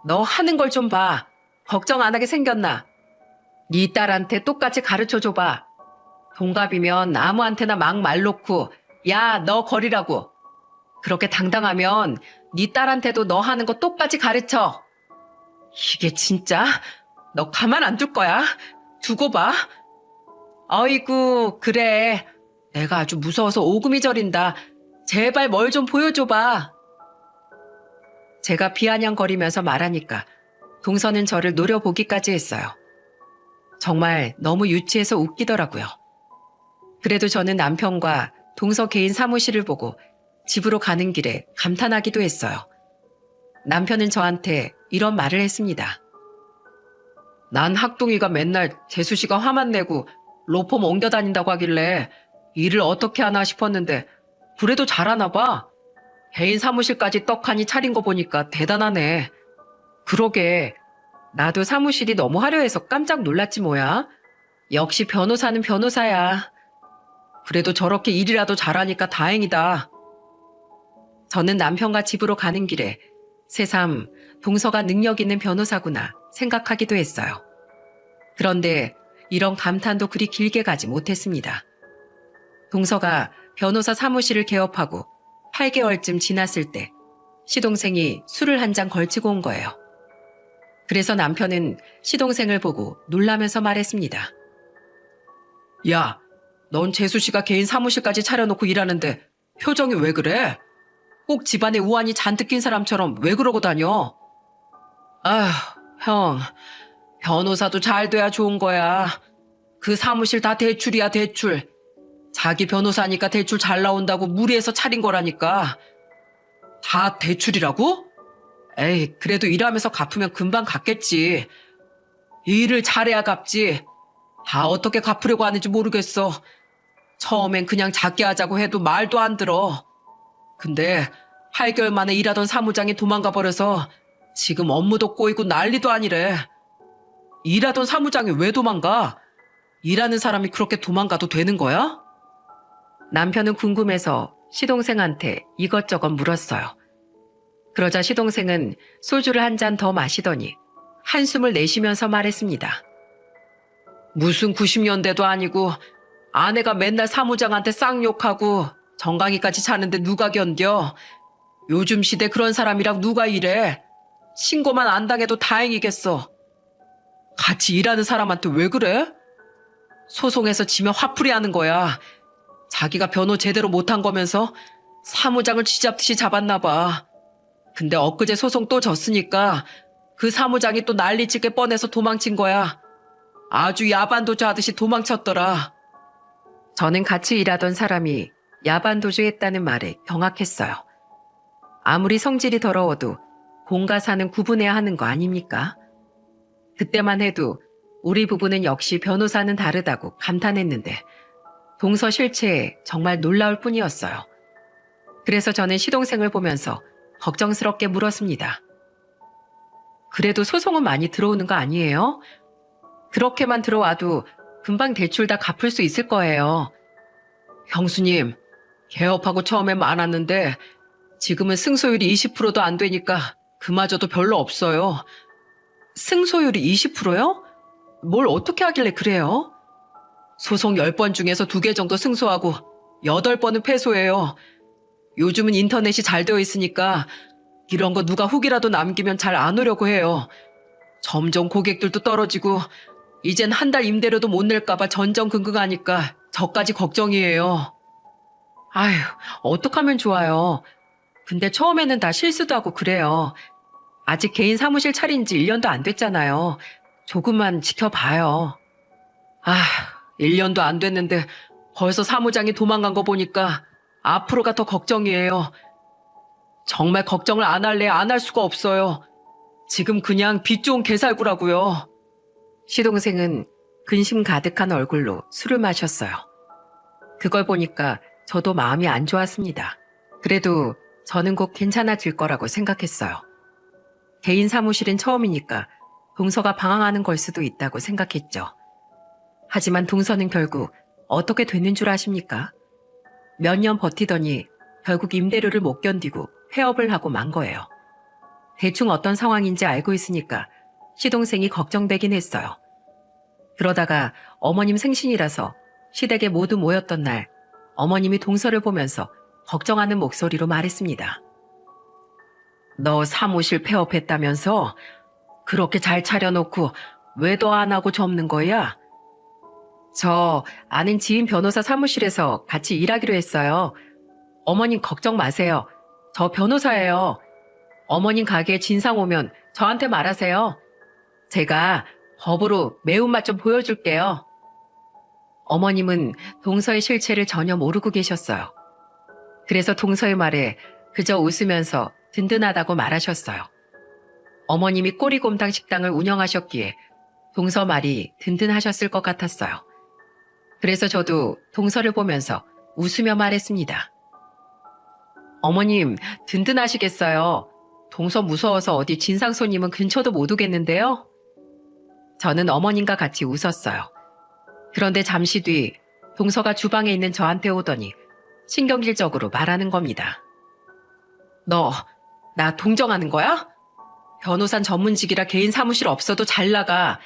너 하는 걸 좀 봐. 걱정 안 하게 생겼나? 네 딸한테 똑같이 가르쳐줘봐. 동갑이면 아무한테나 막 말 놓고 야, 너 거리라고. 그렇게 당당하면 네 딸한테도 너 하는 거 똑같이 가르쳐. 이게 진짜? 너 가만 안 둘 거야. 두고 봐. 어이구, 그래. 내가 아주 무서워서 오금이 저린다. 제발 뭘 좀 보여줘봐. 제가 비아냥거리면서 말하니까 동서는 저를 노려보기까지 했어요. 정말 너무 유치해서 웃기더라고요. 그래도 저는 남편과 동서 개인 사무실을 보고 집으로 가는 길에 감탄하기도 했어요. 남편은 저한테 이런 말을 했습니다. 난 학동이가 맨날 재수 씨가 화만 내고 로펌 옮겨 다닌다고 하길래 일을 어떻게 하나 싶었는데 그래도 잘하나 봐. 개인 사무실까지 떡하니 차린 거 보니까 대단하네. 그러게 나도 사무실이 너무 화려해서 깜짝 놀랐지 뭐야. 역시 변호사는 변호사야. 그래도 저렇게 일이라도 잘하니까 다행이다. 저는 남편과 집으로 가는 길에 새삼 동서가 능력 있는 변호사구나 생각하기도 했어요. 그런데 이런 감탄도 그리 길게 가지 못했습니다. 동서가 변호사 사무실을 개업하고 8개월쯤 지났을 때 시동생이 술을 한 잔 걸치고 온 거예요. 그래서 남편은 시동생을 보고 놀라면서 말했습니다. 야, 넌 재수 씨가 개인 사무실까지 차려놓고 일하는데 표정이 왜 그래? 꼭 집안에 우환이 잔뜩 낀 사람처럼 왜 그러고 다녀? 아휴, 형, 변호사도 잘 돼야 좋은 거야. 그 사무실 다 대출이야, 대출. 자기 변호사니까 대출 잘 나온다고 무리해서 차린 거라니까. 다 대출이라고? 에이, 그래도 일하면서 갚으면 금방 갚겠지. 일을 잘해야 갚지. 다 어떻게 갚으려고 하는지 모르겠어. 처음엔 그냥 작게 하자고 해도 말도 안 들어. 근데 8개월 만에 일하던 사무장이 도망가 버려서 지금 업무도 꼬이고 난리도 아니래. 일하던 사무장이 왜 도망가? 일하는 사람이 그렇게 도망가도 되는 거야? 남편은 궁금해서 시동생한테 이것저것 물었어요. 그러자 시동생은 소주를 한 잔 더 마시더니 한숨을 내쉬면서 말했습니다. 무슨 90년대도 아니고 아내가 맨날 사무장한테 쌍욕하고 정강이까지 자는데 누가 견뎌? 요즘 시대 그런 사람이랑 누가 일해? 신고만 안 당해도 다행이겠어. 같이 일하는 사람한테 왜 그래? 소송에서 지면 화풀이 하는 거야. 자기가 변호 제대로 못한 거면서 사무장을 쥐잡듯이 잡았나 봐. 근데 엊그제 소송 또 졌으니까 그 사무장이 또 난리치게 뻔해서 도망친 거야. 아주 야반도주 하듯이 도망쳤더라. 저는 같이 일하던 사람이 야반도주했다는 말에 경악했어요. 아무리 성질이 더러워도 공과 사는 구분해야 하는 거 아닙니까? 그때만 해도 우리 부부는 역시 변호사는 다르다고 감탄했는데 동서 실체에 정말 놀라울 뿐이었어요. 그래서 저는 시동생을 보면서 걱정스럽게 물었습니다. 그래도 소송은 많이 들어오는 거 아니에요? 그렇게만 들어와도 금방 대출 다 갚을 수 있을 거예요. 형수님, 개업하고 처음엔 많았는데 지금은 승소율이 20%도 안 되니까 그마저도 별로 없어요. 승소율이 20%요? 뭘 어떻게 하길래 그래요? 소송 10번 중에서 2개 정도 승소하고 8번은 패소해요. 요즘은 인터넷이 잘 되어 있으니까 이런 거 누가 후기라도 남기면 잘 안 오려고 해요. 점점 고객들도 떨어지고 이젠 한 달 임대료도 못 낼까봐 전전긍긍하니까 저까지 걱정이에요. 아휴, 어떡하면 좋아요. 근데 처음에는 다 실수도 하고 그래요. 아직 개인 사무실 차린 지 1년도 안 됐잖아요. 조금만 지켜봐요. 1년도 안 됐는데 벌써 사무장이 도망간 거 보니까 앞으로가 더 걱정이에요. 정말 걱정을 안 할래 안 할 수가 없어요. 지금 그냥 빚 좋은 개살구라고요. 시동생은 근심 가득한 얼굴로 술을 마셨어요. 그걸 보니까 저도 마음이 안 좋았습니다. 그래도 저는 곧 괜찮아질 거라고 생각했어요. 개인 사무실은 처음이니까 동서가 방황하는 걸 수도 있다고 생각했죠. 하지만 동서는 결국 어떻게 됐는 줄 아십니까? 몇 년 버티더니 결국 임대료를 못 견디고 폐업을 하고 만 거예요. 대충 어떤 상황인지 알고 있으니까 시동생이 걱정되긴 했어요. 그러다가 어머님 생신이라서 시댁에 모두 모였던 날 어머님이 동서를 보면서 걱정하는 목소리로 말했습니다. 너 사무실 폐업했다면서? 그렇게 잘 차려놓고 왜 더 안 하고 접는 거야? 저 아는 지인 변호사 사무실에서 같이 일하기로 했어요. 어머님 걱정 마세요. 저 변호사예요. 어머님 가게에 진상 오면 저한테 말하세요. 제가 법으로 매운맛 좀 보여줄게요. 어머님은 동서의 실체를 전혀 모르고 계셨어요. 그래서 동서의 말에 그저 웃으면서 든든하다고 말하셨어요. 어머님이 꼬리곰탕 식당을 운영하셨기에 동서 말이 든든하셨을 것 같았어요. 그래서 저도 동서를 보면서 웃으며 말했습니다. 어머님, 든든하시겠어요. 동서 무서워서 어디 진상 손님은 근처도 못 오겠는데요? 저는 어머님과 같이 웃었어요. 그런데 잠시 뒤 동서가 주방에 있는 저한테 오더니 신경질적으로 말하는 겁니다. 너, 나 동정하는 거야? 변호사 전문직이라 개인 사무실 없어도 잘 나가.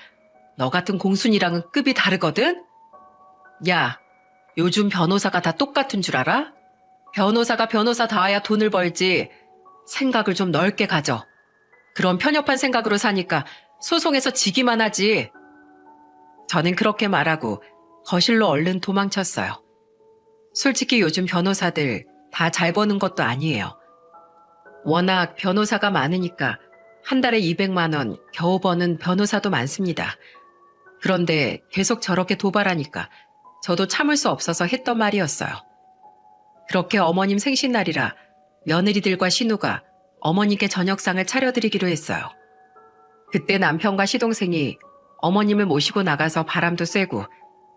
너 같은 공순이랑은 급이 다르거든? 야, 요즘 변호사가 다 똑같은 줄 알아? 변호사가 변호사다워야 돈을 벌지. 생각을 좀 넓게 가져. 그런 편협한 생각으로 사니까 소송에서 지기만 하지. 저는 그렇게 말하고 거실로 얼른 도망쳤어요. 솔직히 요즘 변호사들 다 잘 버는 것도 아니에요. 워낙 변호사가 많으니까 한 달에 200만 원 겨우 버는 변호사도 많습니다. 그런데 계속 저렇게 도발하니까 저도 참을 수 없어서 했던 말이었어요. 그렇게 어머님 생신날이라 며느리들과 신우가 어머님께 저녁상을 차려드리기로 했어요. 그때 남편과 시동생이 어머님을 모시고 나가서 바람도 쐬고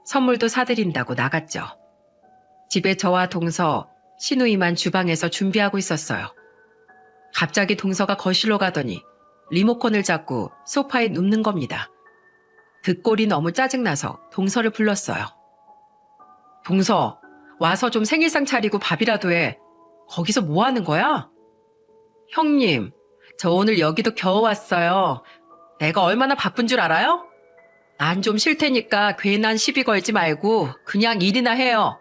선물도 사드린다고 나갔죠. 집에 저와 동서, 신우이만 주방에서 준비하고 있었어요. 갑자기 동서가 거실로 가더니 리모컨을 잡고 소파에 눕는 겁니다. 그 꼴이 너무 짜증나서 동서를 불렀어요. 동서, 와서 좀 생일상 차리고 밥이라도 해. 거기서 뭐 하는 거야? 형님, 저 오늘 여기도 겨우 왔어요. 내가 얼마나 바쁜 줄 알아요? 난 좀 쉴 테니까 괜한 시비 걸지 말고 그냥 일이나 해요.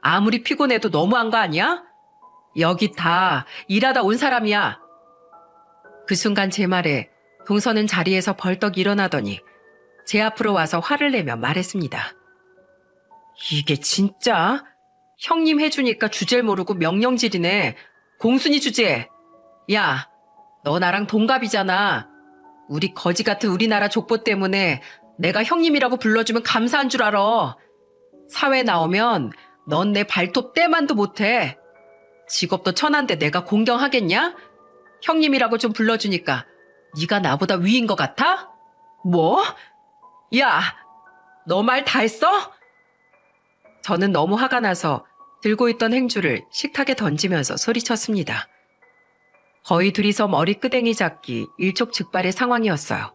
아무리 피곤해도 너무한 거 아니야? 여기 다 일하다 온 사람이야. 그 순간 제 말에 동서는 자리에서 벌떡 일어나더니 제 앞으로 와서 화를 내며 말했습니다. 이게 진짜? 형님 해주니까 주제를 모르고 명령질이네. 공순이 주제. 야, 너 나랑 동갑이잖아. 우리 거지 같은 우리나라 족보 때문에 내가 형님이라고 불러주면 감사한 줄 알아. 사회 나오면 넌 내 발톱 떼만도 못해. 직업도 천한데 내가 공경하겠냐? 형님이라고 좀 불러주니까 네가 나보다 위인 것 같아? 뭐? 야, 너 말 다 했어? 저는 너무 화가 나서 들고 있던 행주를 식탁에 던지면서 소리쳤습니다. 거의 둘이서 머리끄댕이 잡기 일촉즉발의 상황이었어요.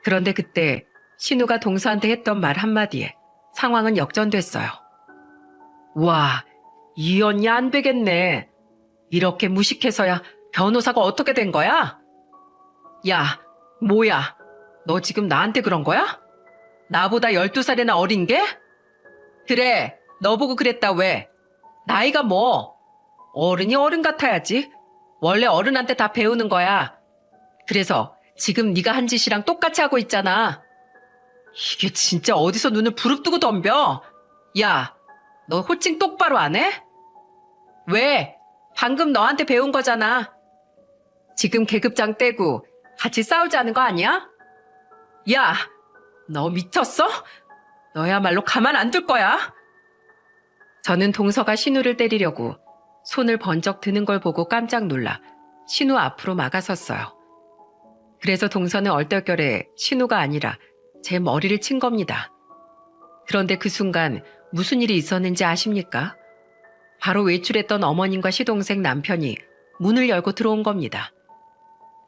그런데 그때 신우가 동서한테 했던 말 한마디에 상황은 역전됐어요. 와, 이 언니 안 되겠네. 이렇게 무식해서야 변호사가 어떻게 된 거야? 야, 뭐야? 너 지금 나한테 그런 거야? 나보다 12살이나 어린 게? 그래, 너 보고 그랬다 왜? 나이가 뭐? 어른이 어른 같아야지. 원래 어른한테 다 배우는 거야. 그래서 지금 네가 한 짓이랑 똑같이 하고 있잖아. 이게 진짜 어디서 눈을 부릅뜨고 덤벼? 야, 너 호칭 똑바로 안 해? 왜? 방금 너한테 배운 거잖아. 지금 계급장 떼고 같이 싸우자는 거 아니야? 야, 너 미쳤어? 너야말로 가만 안 둘 거야. 저는 동서가 신우를 때리려고 손을 번쩍 드는 걸 보고 깜짝 놀라 신우 앞으로 막아섰어요. 그래서 동서는 얼떨결에 신우가 아니라 제 머리를 친 겁니다. 그런데 그 순간 무슨 일이 있었는지 아십니까? 바로 외출했던 어머님과 시동생 남편이 문을 열고 들어온 겁니다.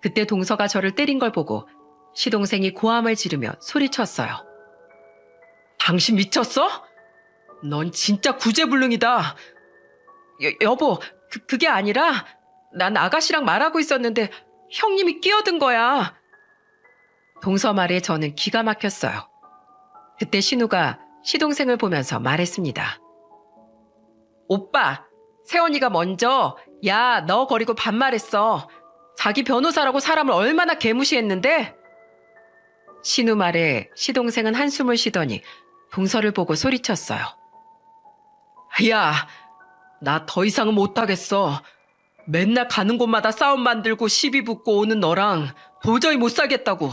그때 동서가 저를 때린 걸 보고 시동생이 고함을 지르며 소리쳤어요. 당신 미쳤어? 넌 진짜 구제불능이다. 여보, 그게 아니라 난 아가씨랑 말하고 있었는데 형님이 끼어든 거야. 동서 말에 저는 기가 막혔어요. 그때 신우가 시동생을 보면서 말했습니다. 오빠, 세원이가 먼저 야, 너 거리고 반말했어. 자기 변호사라고 사람을 얼마나 개무시했는데? 신우 말에 시동생은 한숨을 쉬더니 동서를 보고 소리쳤어요. 야, 나 더 이상은 못하겠어. 맨날 가는 곳마다 싸움 만들고 시비 붙고 오는 너랑 도저히 못 살겠다고.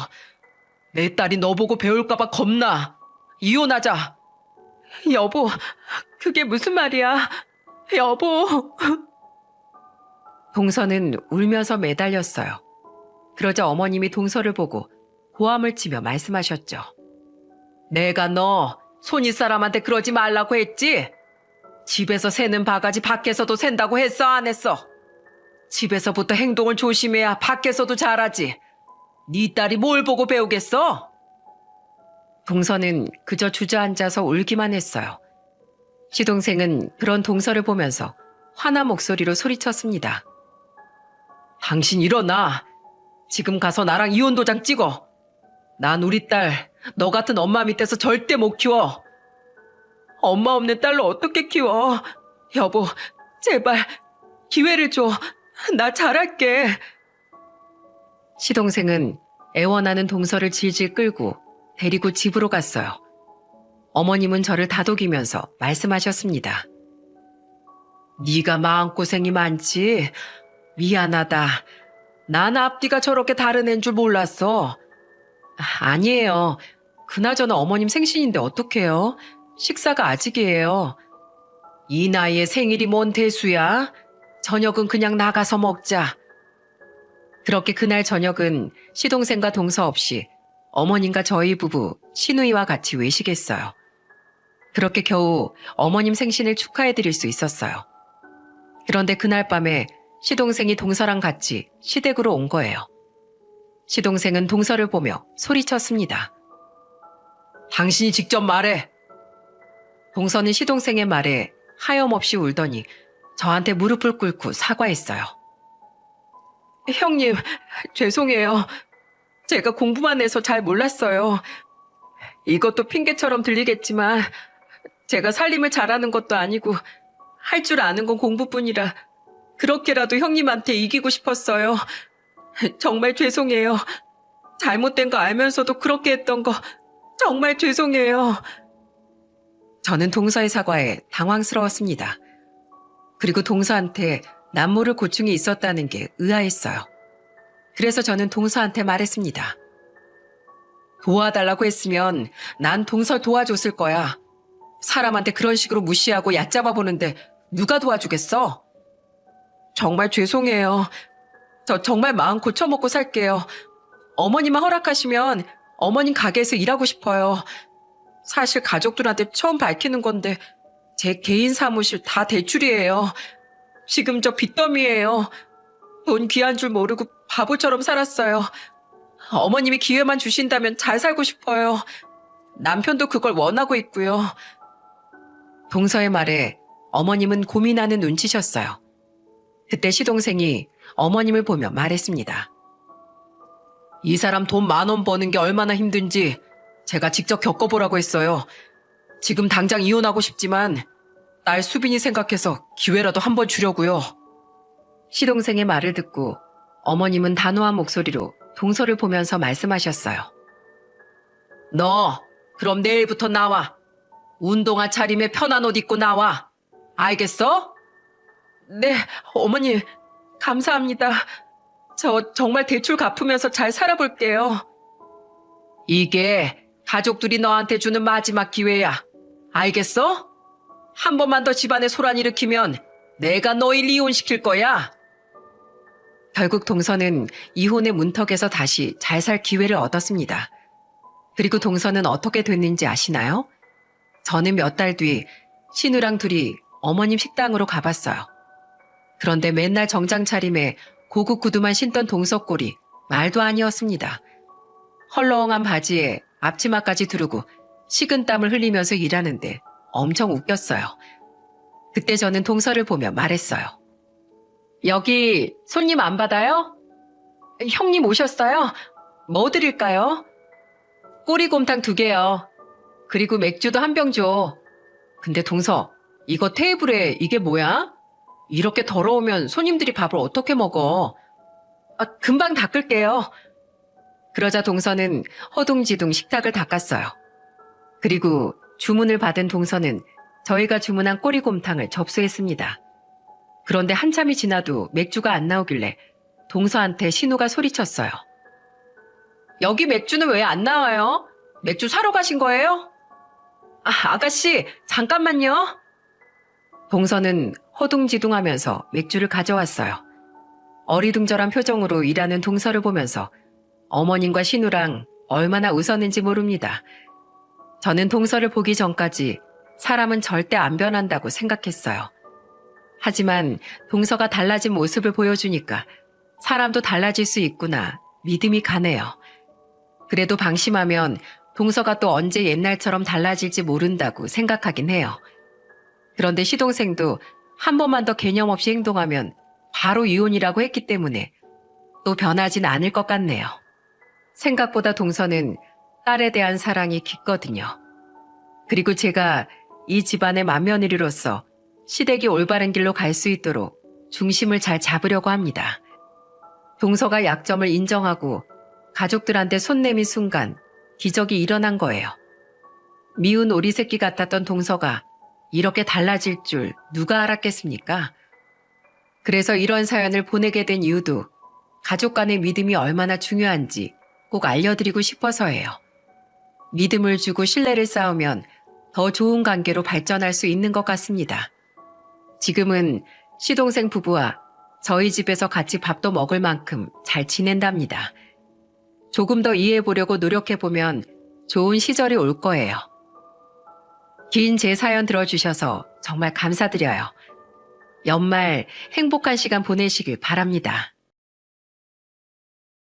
내 딸이 너 보고 배울까봐 겁나. 이혼하자. 여보, 그게 무슨 말이야. 여보. 동서는 울면서 매달렸어요. 그러자 어머님이 동서를 보고 고함을 치며 말씀하셨죠. 내가 너 손윗 사람한테 그러지 말라고 했지? 집에서 새는 바가지 밖에서도 샌다고 했어, 안 했어? 집에서부터 행동을 조심해야 밖에서도 잘하지. 네 딸이 뭘 보고 배우겠어? 동서는 그저 주저앉아서 울기만 했어요. 시동생은 그런 동서를 보면서 화난 목소리로 소리쳤습니다. 당신 일어나. 지금 가서 나랑 이혼 도장 찍어. 난 우리 딸, 너 같은 엄마 밑에서 절대 못 키워. 엄마 없는 딸로 어떻게 키워? 여보, 제발 기회를 줘. 나 잘할게. 시동생은 애원하는 동서를 질질 끌고 데리고 집으로 갔어요. 어머님은 저를 다독이면서 말씀하셨습니다. 네가 마음고생이 많지? 미안하다. 난 앞뒤가 저렇게 다른 애인 줄 몰랐어. 아니에요. 그나저나 어머님 생신인데 어떡해요? 식사가 아직이에요. 이 나이에 생일이 뭔 대수야? 저녁은 그냥 나가서 먹자. 그렇게 그날 저녁은 시동생과 동서 없이 어머님과 저희 부부 시누이와 같이 외식했어요. 그렇게 겨우 어머님 생신을 축하해드릴 수 있었어요. 그런데 그날 밤에 시동생이 동서랑 같이 시댁으로 온 거예요. 시동생은 동서를 보며 소리쳤습니다. 당신이 직접 말해. 동서는 시동생의 말에 하염없이 울더니 저한테 무릎을 꿇고 사과했어요. 형님, 죄송해요. 제가 공부만 해서 잘 몰랐어요. 이것도 핑계처럼 들리겠지만 제가 살림을 잘하는 것도 아니고 할 줄 아는 건 공부뿐이라 그렇게라도 형님한테 이기고 싶었어요. 정말 죄송해요. 잘못된 거 알면서도 그렇게 했던 거 정말 죄송해요. 저는 동서의 사과에 당황스러웠습니다. 그리고 동서한테 남모를 고충이 있었다는 게 의아했어요. 그래서 저는 동서한테 말했습니다. 도와달라고 했으면 난 동서 도와줬을 거야. 사람한테 그런 식으로 무시하고 얕잡아 보는데 누가 도와주겠어? 정말 죄송해요. 저 정말 마음 고쳐먹고 살게요. 어머님만 허락하시면 어머님 가게에서 일하고 싶어요. 사실 가족들한테 처음 밝히는 건데 제 개인 사무실 다 대출이에요. 지금 저 빚더미예요. 돈 귀한 줄 모르고 바보처럼 살았어요. 어머님이 기회만 주신다면 잘 살고 싶어요. 남편도 그걸 원하고 있고요. 동서의 말에 어머님은 고민하는 눈치셨어요. 그때 시동생이 어머님을 보며 말했습니다. 이 사람 돈 10,000원 버는 게 얼마나 힘든지 제가 직접 겪어보라고 했어요. 지금 당장 이혼하고 싶지만 딸 수빈이 생각해서 기회라도 한번 주려고요. 시동생의 말을 듣고 어머님은 단호한 목소리로 동서를 보면서 말씀하셨어요. 너 그럼 내일부터 나와. 운동화 차림에 편한 옷 입고 나와. 알겠어? 네, 어머니 감사합니다. 저 정말 대출 갚으면서 잘 살아볼게요. 이게 가족들이 너한테 주는 마지막 기회야. 알겠어? 한 번만 더 집안에 소란 일으키면 내가 너희 이혼시킬 거야. 결국 동서는 이혼의 문턱에서 다시 잘 살 기회를 얻었습니다. 그리고 동서는 어떻게 됐는지 아시나요? 저는 몇 달 뒤 신우랑 둘이 어머님 식당으로 가봤어요. 그런데 맨날 정장 차림에 고급 구두만 신던 동서 꼴이 말도 아니었습니다. 헐렁한 바지에 앞치마까지 두르고 식은땀을 흘리면서 일하는데 엄청 웃겼어요. 그때 저는 동서를 보며 말했어요. 여기 손님 안 받아요? 형님 오셨어요? 뭐 드릴까요? 꼬리곰탕 2개요. 그리고 맥주도 1병 줘. 근데 동서, 이거 테이블에 이게 뭐야? 이렇게 더러우면 손님들이 밥을 어떻게 먹어? 금방 닦을게요. 그러자 동서는 허둥지둥 식탁을 닦았어요. 그리고 주문을 받은 동서는 저희가 주문한 꼬리곰탕을 접수했습니다. 그런데 한참이 지나도 맥주가 안 나오길래 동서한테 신우가 소리쳤어요. 여기 맥주는 왜 안 나와요? 맥주 사러 가신 거예요? 아가씨, 잠깐만요. 동서는 허둥지둥하면서 맥주를 가져왔어요. 어리둥절한 표정으로 일하는 동서를 보면서 어머님과 신우랑 얼마나 웃었는지 모릅니다. 저는 동서를 보기 전까지 사람은 절대 안 변한다고 생각했어요. 하지만 동서가 달라진 모습을 보여주니까 사람도 달라질 수 있구나 믿음이 가네요. 그래도 방심하면 동서가 또 언제 옛날처럼 달라질지 모른다고 생각하긴 해요. 그런데 시동생도 한 번만 더 개념 없이 행동하면 바로 이혼이라고 했기 때문에 또 변하진 않을 것 같네요. 생각보다 동서는 딸에 대한 사랑이 깊거든요. 그리고 제가 이 집안의 맏며느리로서 시댁이 올바른 길로 갈 수 있도록 중심을 잘 잡으려고 합니다. 동서가 약점을 인정하고 가족들한테 손 내민 순간 기적이 일어난 거예요. 미운 오리 새끼 같았던 동서가 이렇게 달라질 줄 누가 알았겠습니까? 그래서 이런 사연을 보내게 된 이유도 가족 간의 믿음이 얼마나 중요한지 꼭 알려드리고 싶어서예요. 믿음을 주고 신뢰를 쌓으면 더 좋은 관계로 발전할 수 있는 것 같습니다. 지금은 시동생 부부와 저희 집에서 같이 밥도 먹을 만큼 잘 지낸답니다. 조금 더 이해해보려고 노력해보면 좋은 시절이 올 거예요. 긴 제 사연 들어주셔서 정말 감사드려요. 연말 행복한 시간 보내시길 바랍니다.